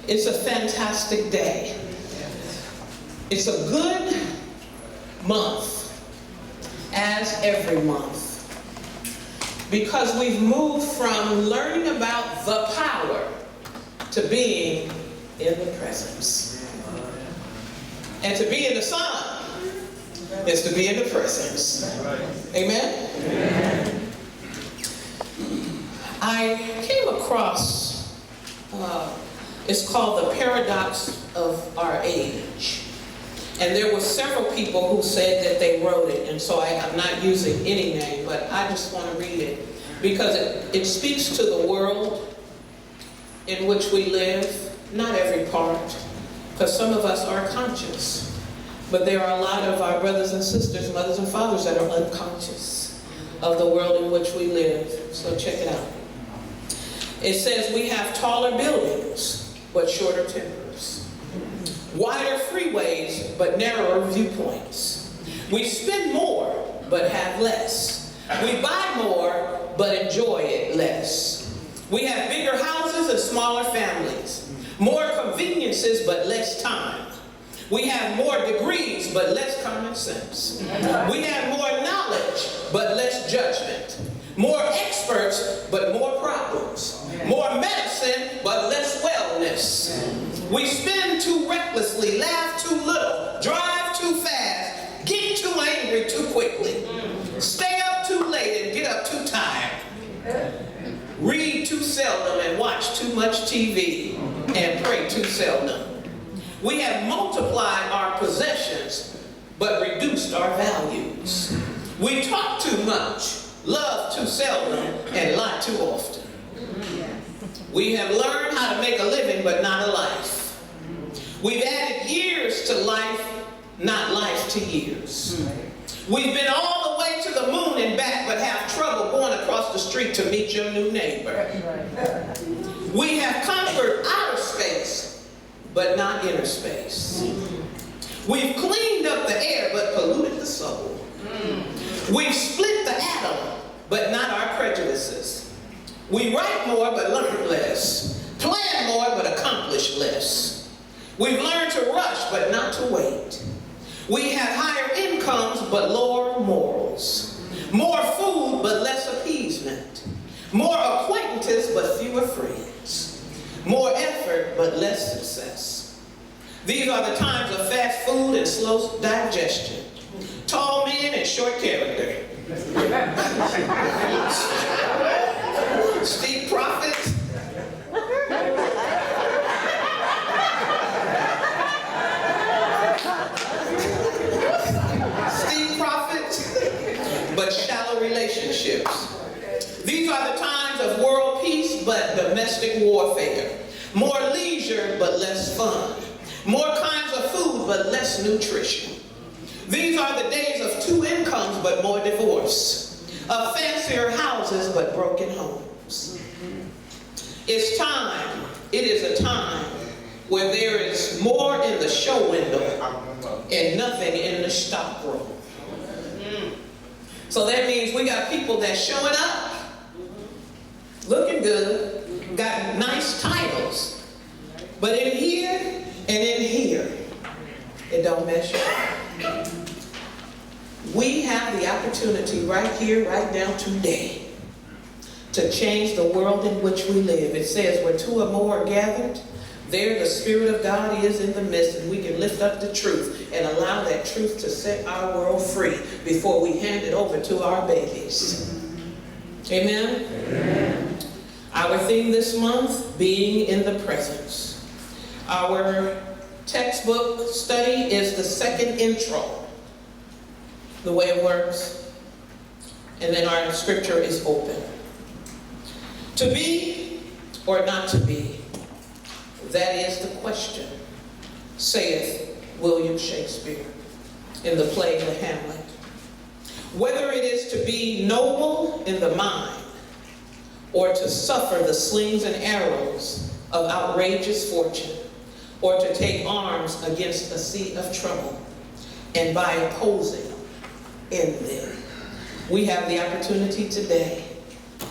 It's a fantastic day. It's a good month, as every month, because we've moved from learning about the power to being in the presence. And to be in the sun is to be in the presence. Amen? Amen. I came across, it's called The Paradox of Our Age. And there were several people who said that they wrote it, and so I'm not using any name, but I just want to read it because it speaks to the world in which we live, not every part, because some of us are conscious, but there are a lot of our brothers and sisters, mothers and fathers that are unconscious of the world in which we live. So check it out. It says, we have taller buildings, but shorter tempers. Wider freeways, but narrower viewpoints. We spend more, but have less. We buy more, but enjoy it less. We have bigger houses and smaller families. More conveniences, but less time. We have more degrees, but less common sense. We have more knowledge, but less judgment. More experts, but more problems. More medicine, but less wellness. We spend too recklessly, laugh too little, drive too fast, get too angry too quickly, stay up too late and get up too tired, read too seldom and watch too much TV, and pray too seldom. We have multiplied our possessions, but reduced our values. We talk too much, love too seldom, and lie too often. We have learned how to make a living, but not a life. We've added years to life, not life to years. We've been all the way to the moon and back, but have trouble going across the street to meet your new neighbor. We have conquered outer space, but not inner space. We've cleaned up the air, but polluted the soul. We've split the atom, but not our prejudices. We write more, but learn less. Plan more, but accomplish less. We've learned to rush, but not to wait. We have higher incomes, but lower morals. More food, but less appeasement. More acquaintances, but fewer friends. More effort, but less success. These are the times of fast food and slow digestion. Tall men and short character. Steep profits. Steep profits, but shallow relationships. These are the times of world peace, but domestic warfare. More leisure, but less fun. More kinds of food, but less nutrition. These are the days of two incomes, but more divorce. Of fancier houses, but broken homes. It's time, it is a time where there is more in the show window and nothing in the stock room. So that means we got people that's showing up, looking good, got nice titles, but in here and in here, it don't measure. We have the opportunity right here, right now, today, to change the world in which we live. It says where two or more are gathered, there the Spirit of God is in the midst, and we can lift up the truth and allow that truth to set our world free before we hand it over to our babies. Amen? Amen. Our theme this month, being in the presence. Our textbook study is the second intro, the way it works, and then our scripture is open. To be or not to be, that is the question, saith William Shakespeare in the play The Hamlet. Whether it is to be noble in the mind or to suffer the slings and arrows of outrageous fortune, or to take arms against a sea of trouble, and by opposing end them. We have the opportunity today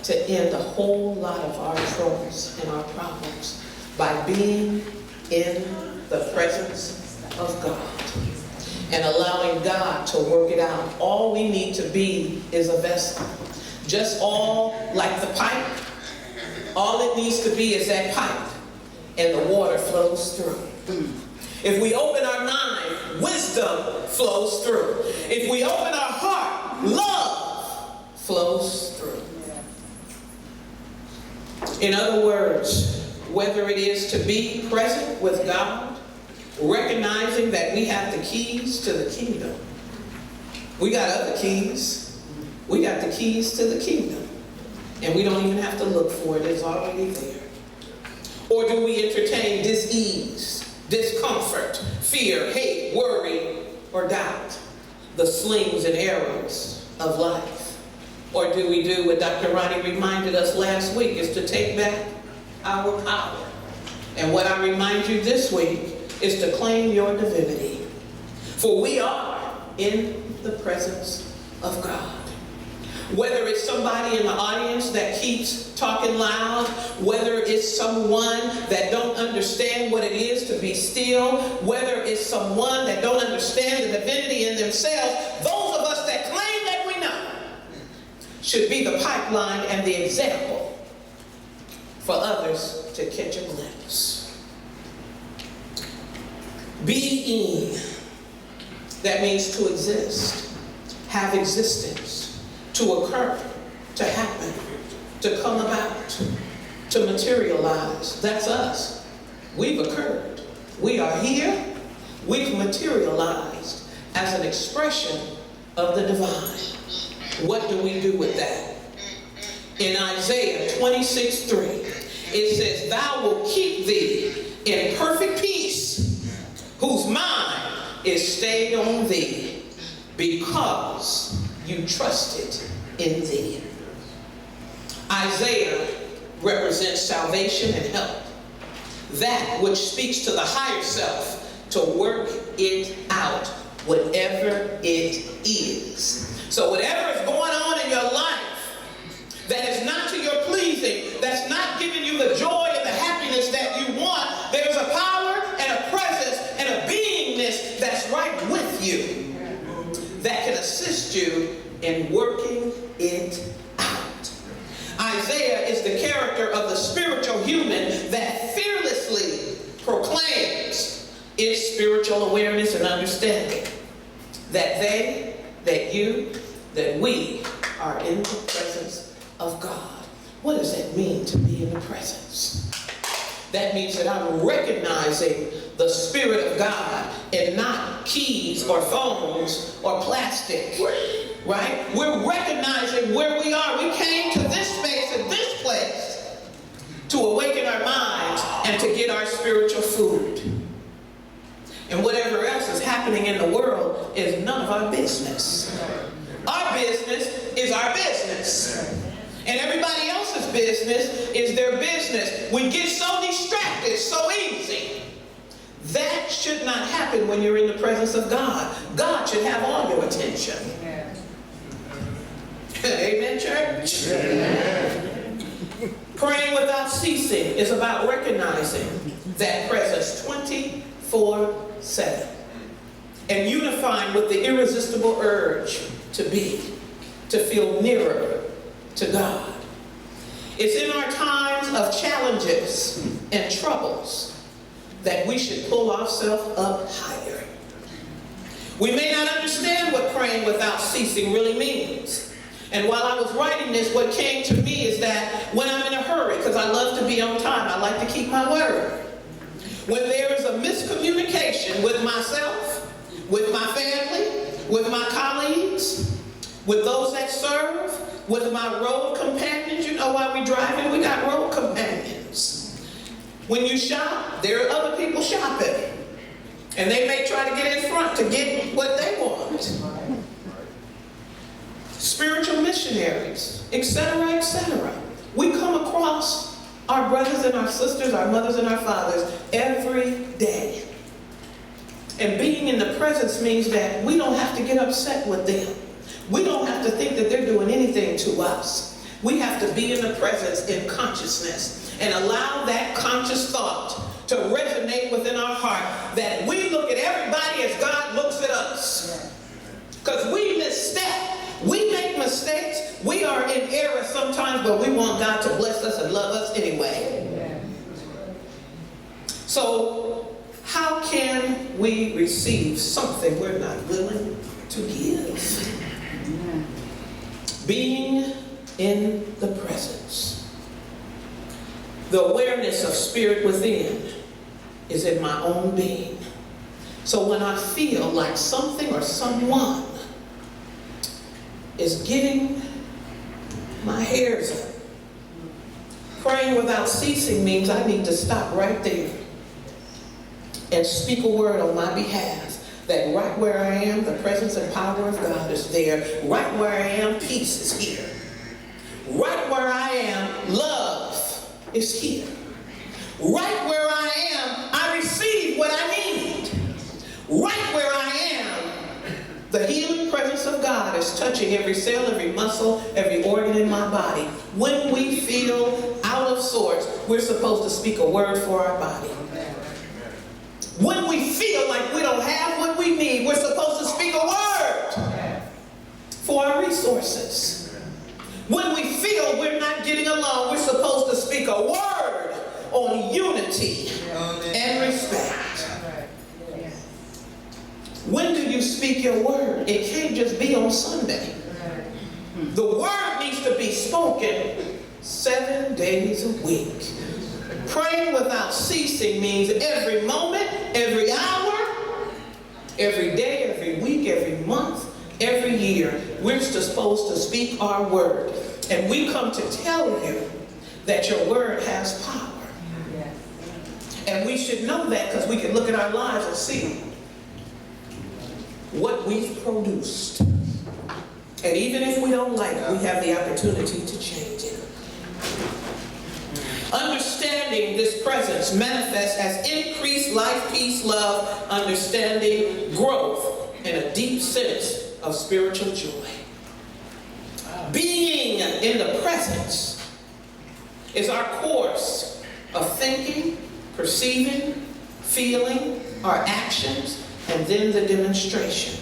to end a whole lot of our troubles and our problems by being in the presence of God and allowing God to work it out. All we need to be is a vessel. Just all like the pipe, all it needs to be is that pipe, and the water flows through. If we open our mind, wisdom flows through. If we open our heart, love flows through. In other words, whether it is to be present with God, recognizing that we have the keys to the kingdom. We got other keys. We got the keys to the kingdom. And we don't even have to look for it. It's already there. Or do we entertain dis-ease, discomfort, fear, hate, worry, or doubt? The slings and arrows of life. Or do we do what Dr. Ronnie reminded us last week, is to take back our power. And what I remind you this week is to claim your divinity. For we are in the presence of God. Whether it's somebody in the audience that keeps talking loud, whether it's someone that don't understand what it is to be still, whether it's someone that don't understand the divinity in themselves, those of us that claim that we know should be the pipeline and the example for others to catch a glimpse. Being, that means to exist, have existence, to occur, to happen, to come about, to materialize. That's us. We've occurred. We are here. We've materialized as an expression of the divine. What do we do with that? In Isaiah 26:3, it says, "Thou wilt keep thee in perfect peace, whose mind is stayed on thee, because you trusted in thee." Isaiah represents salvation and help. That which speaks to the higher self to work it out, whatever it is. So whatever is going on in your life that is not to your pleasing, that's not giving you the joy and the happiness that you want, there's a power and a presence and a beingness that's right with you that can assist you in working it out. Isaiah is the character of the spiritual human that fearlessly proclaims its spiritual awareness and understanding that they, that you, that we are in the presence of God. What does that mean to be in the presence? That means that I'm recognizing the Spirit of God and not keys or phones or plastic, right? We're recognizing where we are. We came to this space and this place to awaken our minds and to get our spiritual food. And whatever else is happening in the world is none of our business. Our business is our business. And everybody else's business is their business. We get so distracted so easy. That should not happen when you're in the presence of God. God should have all your attention. Amen, church? Amen. Praying without ceasing is about recognizing that presence 24/7 and unifying with the irresistible urge to be, to feel nearer to God. It's in our times of challenges and troubles that we should pull ourselves up higher. We may not understand what praying without ceasing really means. And while I was writing this, what came to me is that when I'm in a hurry, because I love to be on time, I like to keep my word. When there is a miscommunication with myself, with my family, with my colleagues, with those that serve, with my road companions. You know, while we're driving, we got road companions. When you shop, there are other people shopping. And they may try to get in front to get what they want. Spiritual missionaries, etc., etc. We come across our brothers and our sisters, our mothers and our fathers every day. And being in the presence means that we don't have to get upset with them. We don't have to think that they're doing anything to us. We have to be in the presence in consciousness and allow that conscious thought to resonate within our heart, that we look at everybody as God looks at us. Because we misstep. We make mistakes. We are in error sometimes, but we want God to bless us and love us anyway. So, how can we receive something we're not willing to give? Being in the presence. The awareness of spirit within is in my own being. So when I feel like something or someone is getting my hairs up, praying without ceasing means I need to stop right there and speak a word on my behalf. That right where I am, the presence and power of God is there. Right where I am, peace is here. Right where I am, love is here. Right where I am, I receive what I need. Right where I am, the healing presence of God is touching every cell, every muscle, every organ in my body. When we feel out of sorts, we're supposed to speak a word for our body. When we feel like we don't have what we need, we're supposed to speak a word for our resources. When we feel we're not getting along, we're supposed to speak a word on unity and respect. When do you speak your word? It can't just be on Sunday. The word needs to be spoken 7 days a week. Praying without ceasing means every moment, every hour, every day, every week, every month, every year, we're supposed to speak our word. And we come to tell you that your word has power. And we should know that because we can look at our lives and see what we've produced. And even if we don't like it, we have the opportunity to change it. Understanding this presence manifests as increased life, peace, love, understanding, growth, and a deep sense of spiritual joy. Being in the presence is our course of thinking, perceiving, feeling, our actions, and then the demonstration.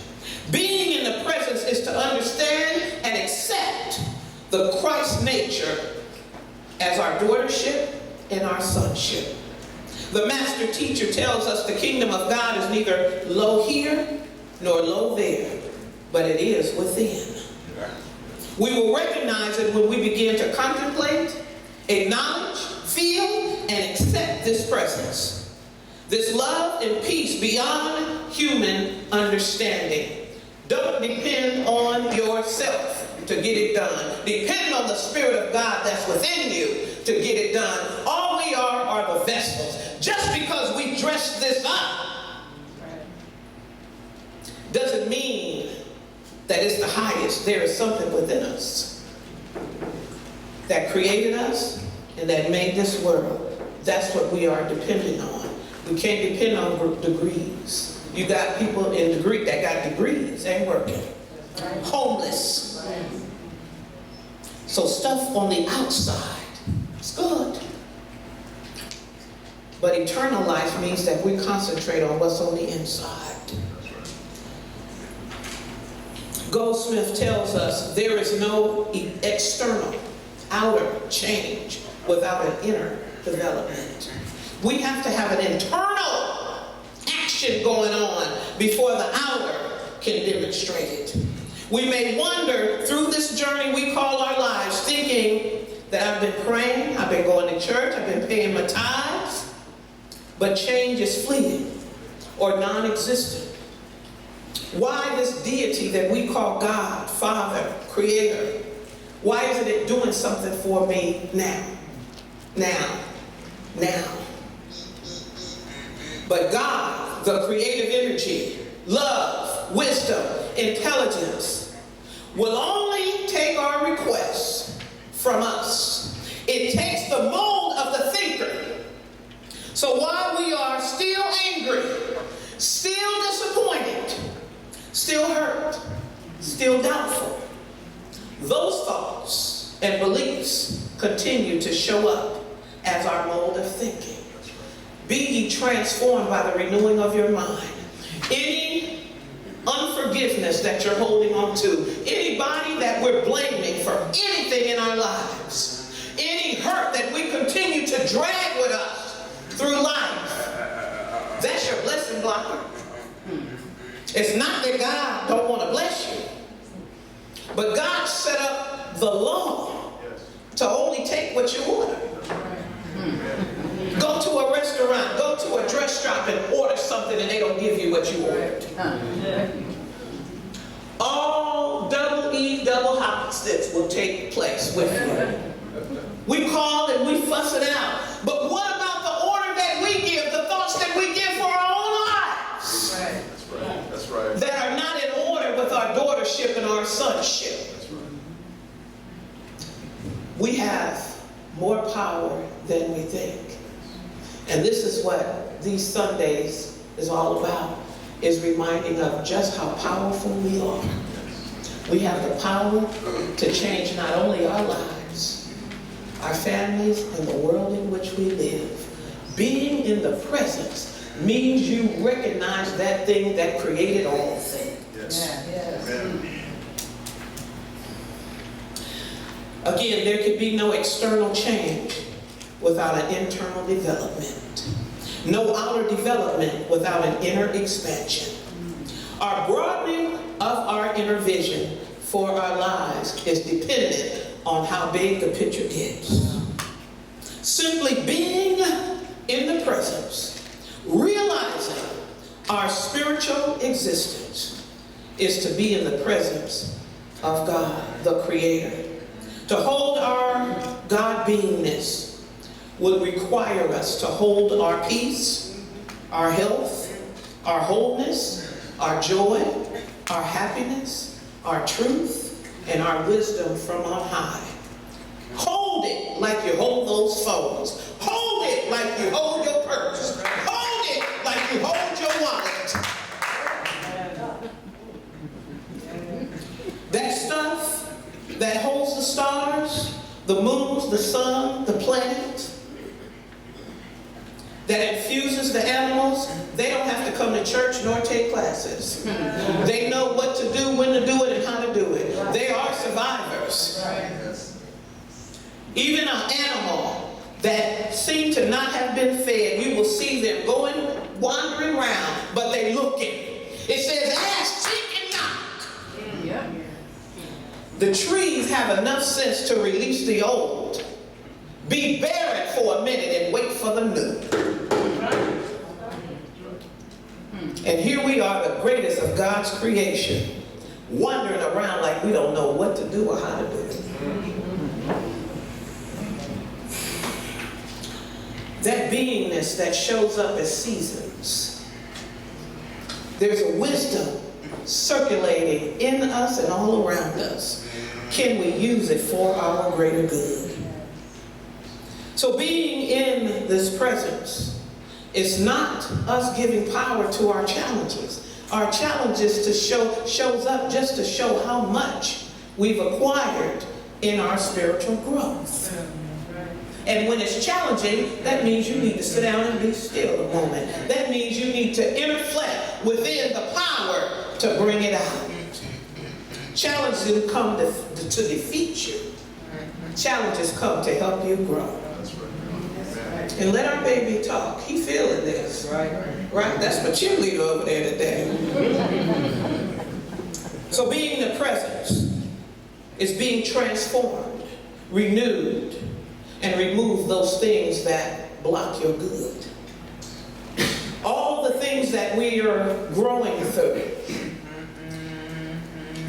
Being in the presence is to understand and accept the Christ nature as our daughtership and our sonship. The master teacher tells us the kingdom of God is neither low here nor low there, but it is within. We will recognize it when we begin to contemplate, acknowledge, feel, and accept this presence. This love and peace beyond human understanding. Don't depend on yourself to get it done. Depend on the Spirit of God that's within you to get it done. All we are the vessels. Just because we dress this up doesn't mean that it's the highest. There is something within us that created us and that made this world. That's what we are depending on. We can't depend on degrees. You got people in degree that got degrees, ain't working. Homeless. So stuff on the outside is good. But eternal life means that we concentrate on what's on the inside. Goldsmith tells us there is no external, outer change without an inner development. We have to have an internal action going on before the outer can demonstrate it. We may wander through this journey we call our lives thinking that I've been praying, I've been going to church, I've been paying my tithes, but change is fleeting or non-existent. Why this deity that we call God, Father, Creator, why isn't it doing something for me now? Now. But God, the creative energy, love, wisdom, intelligence, will only take our requests from us. It takes the mold of the thinker. So while we are still angry, still disappointed, still hurt, still doubtful, those thoughts and beliefs continue to show up as our mode of thinking. Be ye transformed by the renewing of your mind. Any unforgiveness that you're holding on to, anybody that we're blaming for anything in our lives, any hurt that we continue to drag with us through life, that's your blessing blocker. It's not that God don't want to bless you, but God set up the law to only take what you order. Go to a restaurant, go to a dress shop and order something and they don't give you what you ordered. All double E, double hotsticks will take place with you. We call and we fuss it out. But what about the order that we give, the thoughts that we give for our own lives? That's right. That are not in order with our daughtership and our sonship. We have more power than we think. And this is what these Sundays is all about, is reminding of just how powerful we are. We have the power to change not only our lives, our families, and the world in which we live. Being in the presence means you recognize that thing that created all things. Yes. Yes. Again, there can be no external change without an internal development. No outer development without an inner expansion. Our broadening of our inner vision for our lives is dependent on how big the picture gets. Simply being in the presence, realizing our spiritual existence, is to be in the presence of God, the Creator. To hold our God-beingness would require us to hold our peace, our health, our wholeness, our joy, our happiness, our truth, and our wisdom from on high. Hold it like you hold those phones. Hold it like you hold your purse. Hold it like you hold your wallet. That stuff that holds the stars, the moons, the sun, the planets, that infuses the animals, they don't have to come to church nor take classes. They know what to do, when to do it, and how to do it. They are survivors. Even an animal that seem to not have been fed, you will see them going, wandering around, but they looking. It says, ask, seek, and knock. The trees have enough sense to release the old, be barren for a minute, and wait for the new. And here we are, the greatest of God's creation, wandering around like we don't know what to do or how to do it. That beingness that shows up as seasons. There's a wisdom circulating in us and all around us. Can we use it for our greater good? So being in this presence is not us giving power to our challenges. Our challenges shows up just to show how much we've acquired in our spiritual growth. And when it's challenging, that means you need to sit down and be still a moment. That means you need to interflect within the power to bring it out. Challenges come to defeat you. Challenges come to help you grow. And let our baby talk. He feeling this. Right? That's my cheerleader over there today. So being in the presence is being transformed, renewed, and remove those things that block your good. All the things that we are growing through,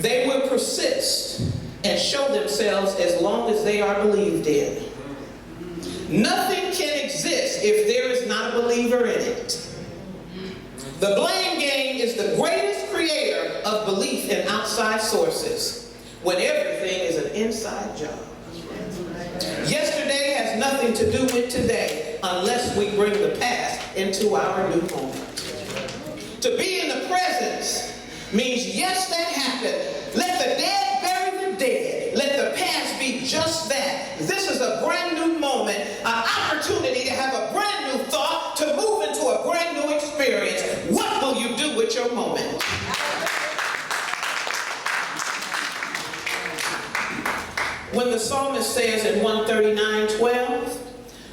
they will persist and show themselves as long as they are believed in. Nothing can exist if there is not a believer in it. The blame game is the greatest creator of belief in outside sources, when everything is an inside job. Yesterday has nothing to do with today unless we bring the past into our new moment. To be in the presence means, yes, that happened. Let the dead bury the dead. Let the past be just that. This is a brand new moment, an opportunity to have a brand new thought, to move your moment. When the psalmist says in 139:12,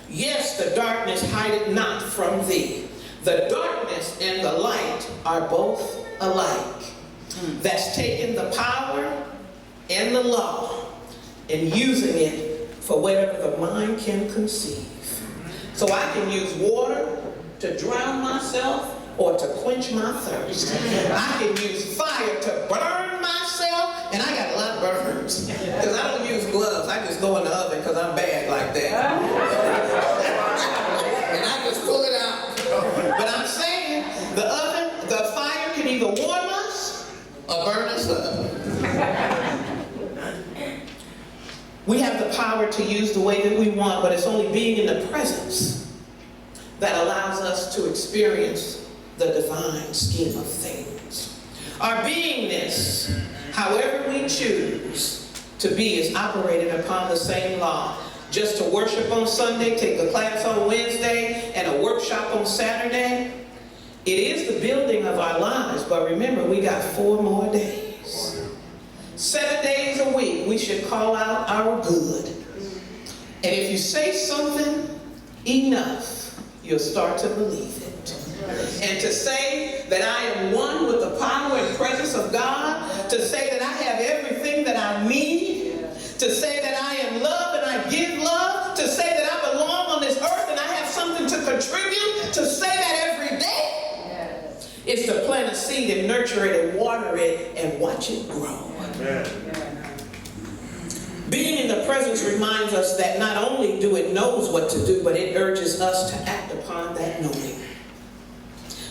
yes, the darkness hideth not from thee. The darkness and the light are both alike. That's taking the power and the law and using it for whatever the mind can conceive. So I can use water to drown myself or to quench my thirst. I can use fire to burn myself, and I got a lot of burns. Because I don't use gloves. I just go in the oven because I'm bad like that. And I just pull it out. But I'm saying the oven, the fire can either warm us or burn us up. We have the power to use the way that we want, but it's only being in the presence that allows us to experience the divine scheme of things. Our beingness, however we choose to be, is operated upon the same law. Just to worship on Sunday, take a class on Wednesday, and a workshop on Saturday, it is the building of our lives, but remember, we got 4 more days. 7 days a week, we should call out our good. And if you say something enough, you'll start to believe it. And to say that I am one with the power and presence of God, to say that I have everything that I need, to say that I am love and I give love, to say that I belong on this earth and I have something to contribute, to say that every day, is to plant a seed and nurture it and water it and watch it grow. Amen. Being in the presence reminds us that not only do it knows what to do, but it urges us to act upon that knowing.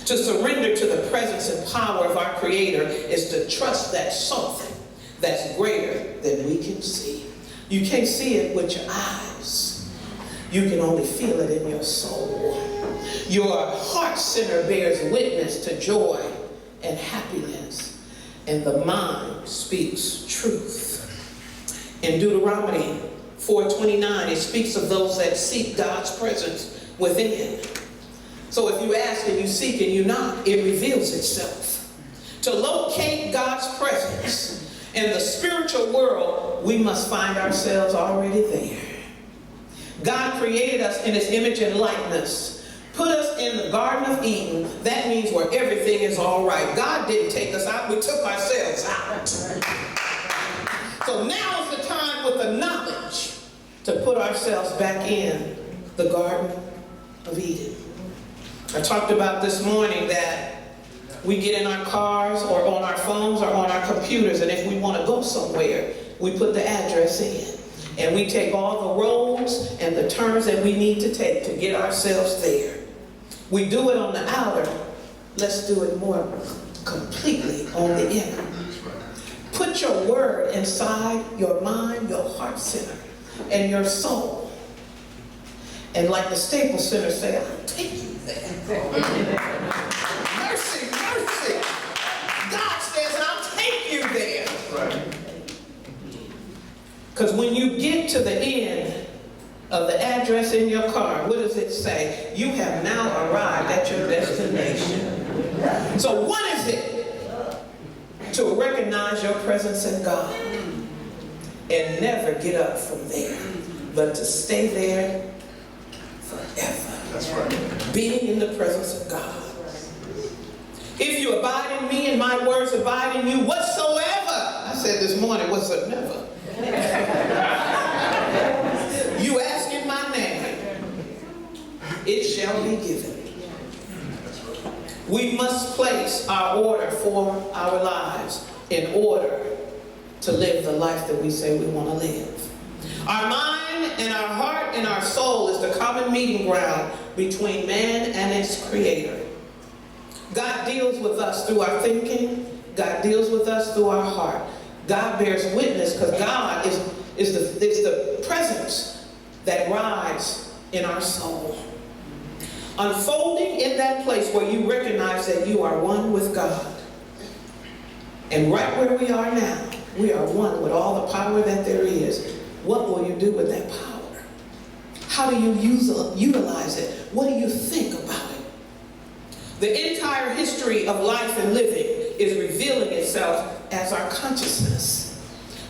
To surrender to the presence and power of our Creator is to trust that something that's greater than we can see. You can't see it with your eyes. You can only feel it in your soul. Your heart center bears witness to joy and happiness, and the mind speaks truth. In Deuteronomy 4:29, it speaks of those that seek God's presence within. So if you ask and you seek and you knock, it reveals itself. To locate God's presence in the spiritual world, we must find ourselves already there. God created us in His image and likeness, put us in the Garden of Eden. That means where everything is all right. God didn't take us out, we took ourselves out. So now is the time with the knowledge to put ourselves back in the Garden of Eden. I talked about this morning that we get in our cars or on our phones or on our computers, and if we want to go somewhere, we put the address in. And we take all the roads and the turns that we need to take to get ourselves there. We do it on the outer. Let's do it more completely on the inner. Put your word inside your mind, your heart center, and your soul. And like the Staples Center say, I'll take you there. Mercy, mercy. God says, I'll take you there. Because when you get to the end of the address in your car, what does it say? You have now arrived at your destination. So what is it? To recognize your presence in God and never get up from there, but to stay there forever. That's right. Being in the presence of God. If you abide in me and my words abide in you, whatsoever, I said this morning, whatsoever, you ask in my name, it shall be given. We must place our order for our lives in order to live the life that we say we want to live. Our mind and our heart and our soul is the common meeting ground between man and its Creator. God deals with us through our thinking. God deals with us through our heart. God bears witness because God is the presence that rides in our soul. Unfolding in that place where you recognize that you are one with God. And right where we are now, we are one with all the power that there is. What will you do with that power? How do you utilize it? What do you think about it? The entire history of life and living is revealing itself as our consciousness.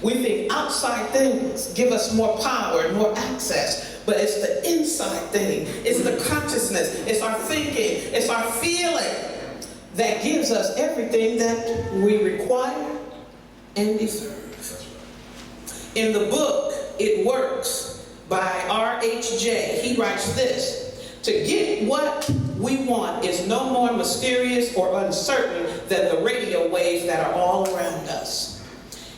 We think outside things give us more power and more access, but it's the inside thing. It's the consciousness. It's our thinking. It's our feeling that gives us everything that we require and deserve. In the book, It Works, by R.H.J., he writes this: to get what we want is no more mysterious or uncertain than the radio waves that are all around us.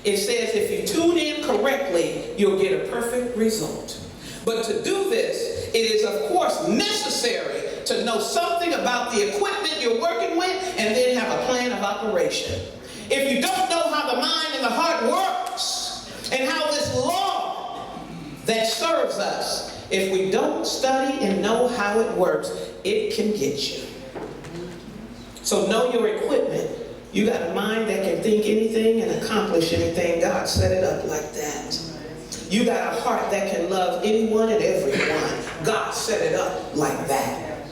It says if you tune in correctly, you'll get a perfect result. But to do this, it is of course necessary to know something about the equipment you're working with and then have a plan of operation. If you don't know how the mind and the heart works and how this law that serves us, if we don't study and know how it works, it can get you. So know your equipment. You got a mind that can think anything and accomplish anything. God set it up like that. You got a heart that can love anyone and everyone. God set it up like that.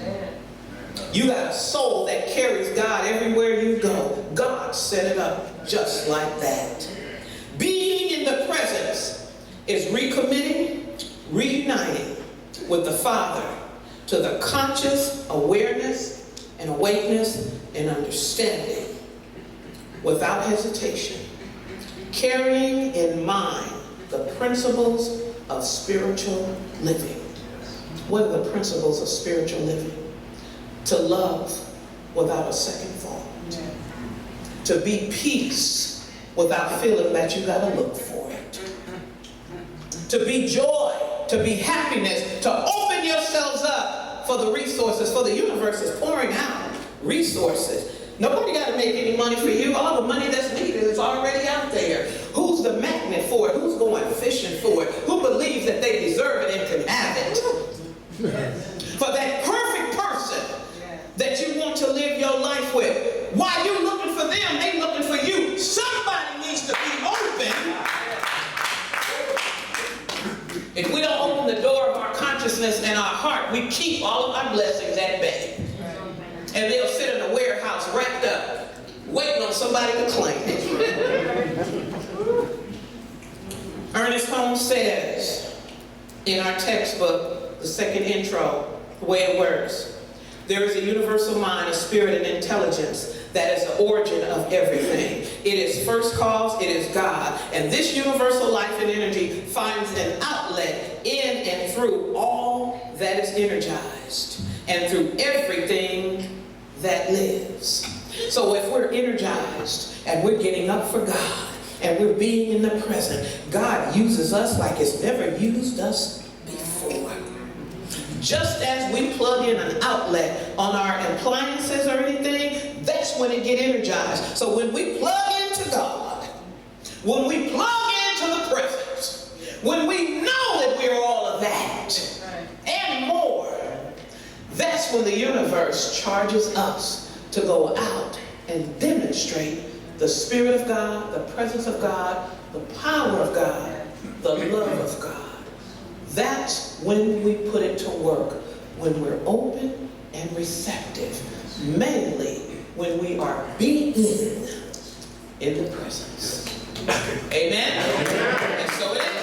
You got a soul that carries God everywhere you go. God set it up just like that. Being in the presence is recommitting, reuniting with the Father to the conscious awareness and awakeness and understanding without hesitation, carrying in mind the principles of spiritual living. What are the principles of spiritual living? To love without a second thought. To be peace without feeling that you gotta look for it. To be joy, to be happiness, to open yourselves up for the resources, for the universe is pouring out resources. Nobody got to make any money for you. All the money that's needed is already out there. Who's the magnet for it? Who's going fishing for it? Who believes that they deserve it and can have it? For that perfect person that you want to live your life with. While you're looking for them, they looking for you. Somebody needs to be open. If we don't open the door of our consciousness and our heart, we keep all of our blessings at bay. And they'll sit in a warehouse wrapped up, waiting on somebody to claim it. Ernest Holmes says in our textbook, the second intro, the way it works, there is a universal mind, a spirit, and intelligence that is the origin of everything. It is first cause, it is God. And this universal life and energy finds an outlet in and through all that is energized and through everything that lives. So if we're energized and we're getting up for God and we're being in the present, God uses us like it's never used us before. Just as we plug in an outlet on our appliances or anything, that's when it gets energized. So when we plug into God, when we plug into the presence, when we know that we're all of that and more, that's when the universe charges us to go out and demonstrate the Spirit of God, the presence of God, the power of God, the love of God. That's when we put it to work, when we're open and receptive, mainly when we are being in the presence. Amen? And so it is.